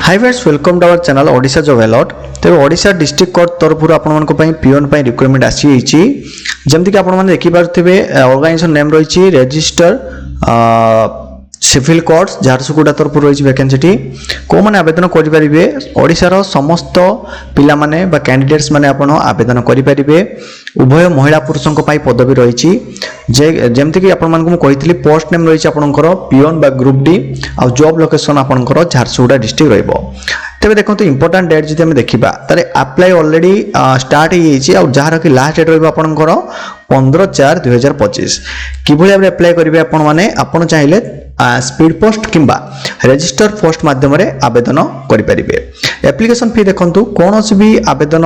Hi friends welcome to our channel Odisha job alert. तेरे Odisha district court तरफ peon recruitment आसी जमती कि आपण देखि पारे ऑर्गेनाइजेशन नेम रही रजिस्टर सिविल कोर्ट्स झारसुगुड़ा तरफ रही वैकेंसी को मैंने आवेदन करेंगे ओडिशार समस्त पिला माने बा कैंडिडेट्स माने आपण आवेदन करेंगे। उभय महिला पुरुषों पदवी रही जमती कि आपली पोस्ट नेम रही आपंकर पिओन बा ग्रुप डी आ जॉब लोकेशन आपंकर झारसुगुड़ा डिस्ट्रिक्ट रहिबो। तेरे देखो इंपोर्टाट डेट जी देखा तारे अप्लाई ऑलरेडी स्टार्ट हो जार कि लास्ट डेट रहा 15/4/2025 किभली भाव अप्लाई करेंगे आपण मैंने आप चाहिए स्पीड पोस्ट किंबा रजिस्टर पोस्ट माध्यम आवेदन करेंगे। एप्लिकेशन फी देखो कौन भी आवेदन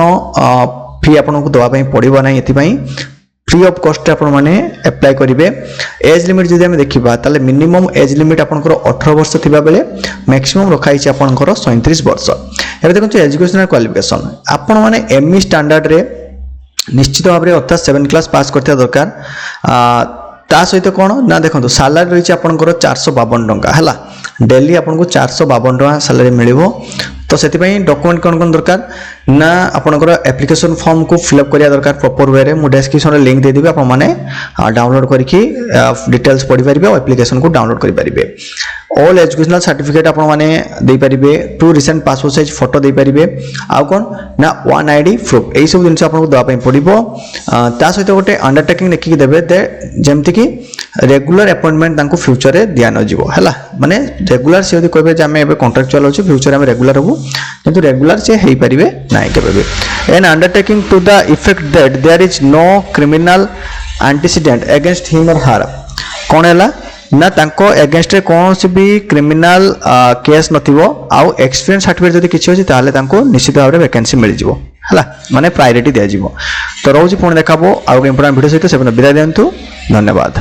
फी आपको दवाई पड़ो ना ये फ्री ऑफ कॉस्ट आपने अप्लाई करेंगे। एज लिमिट जब आम देखा ताले मिनिमम एज लिमिट आपंकर 18 वर्ष थिबा बेले मैक्सिमम रखाई आपंकर 37 वर्ष। एबे देखो एजुकेशनल क्वालिफिकेशन आपण माने एमई स्टैंडर्ड रे निश्चित भाव में अर्थात 7 क्लास पास करते दरकार। ता सहित कौन ना देखो सालारी रही आपंकर 452 टंका है डेली आपको 452 टंका सालारी मिल तो से डॉक्यूमेंट कौन कौन दरकार ना आपंकर एप्लिकेशन फॉर्म को फिलअप करिया दरकार प्रॉपर वे रे डिस्क्रिप्शन लिंक दे देबे आप माने डाउनलोड करके डिटेल्स पढ़ी पारिबे और एप्लिकेशन को डाउनलोड करि पारिबे। ऑल एजुकेशनल सर्टिफिकेट आप माने दे पारिबे। 2 रिसेंट पासपोर्ट साइज फोटो दे पारिबे आ कौन ना 1 आईडी प्रूफ एई सब जिनस आपको दवा पड़ो। ता सहित गोटे अंडरटेकिंग लिखिक देबे जमती कि रेगुलर अपॉइंटमेंट तांको फ्यूचर रे दिया न जीवो हैला माने रेगुलर से यदि कहबे जे हमें एबे कॉन्ट्रैक्चुअल अछि फ्यूचर में रेगुलर होबो किंतु रेगुलर से हेई परिबे नाइ केबे। An undertaking to the effect that there is no criminal antecedent against him or her कौन है ना तांको अगेंस्ट कौन से भी क्रिमिनल केस नथिबो आउ एक्सपीरियंस सर्टिफिकेट जदि किछि अछि ताले तांको निश्चित भाव में वैकेंसी मिल जिवो हैला माने प्रायोरिटी दिया जिवो। तो रोज पुणी देखाबो आउ इंपोर्टेंट वीडियो सहित से विदाय दियंतु। धन्यवाद।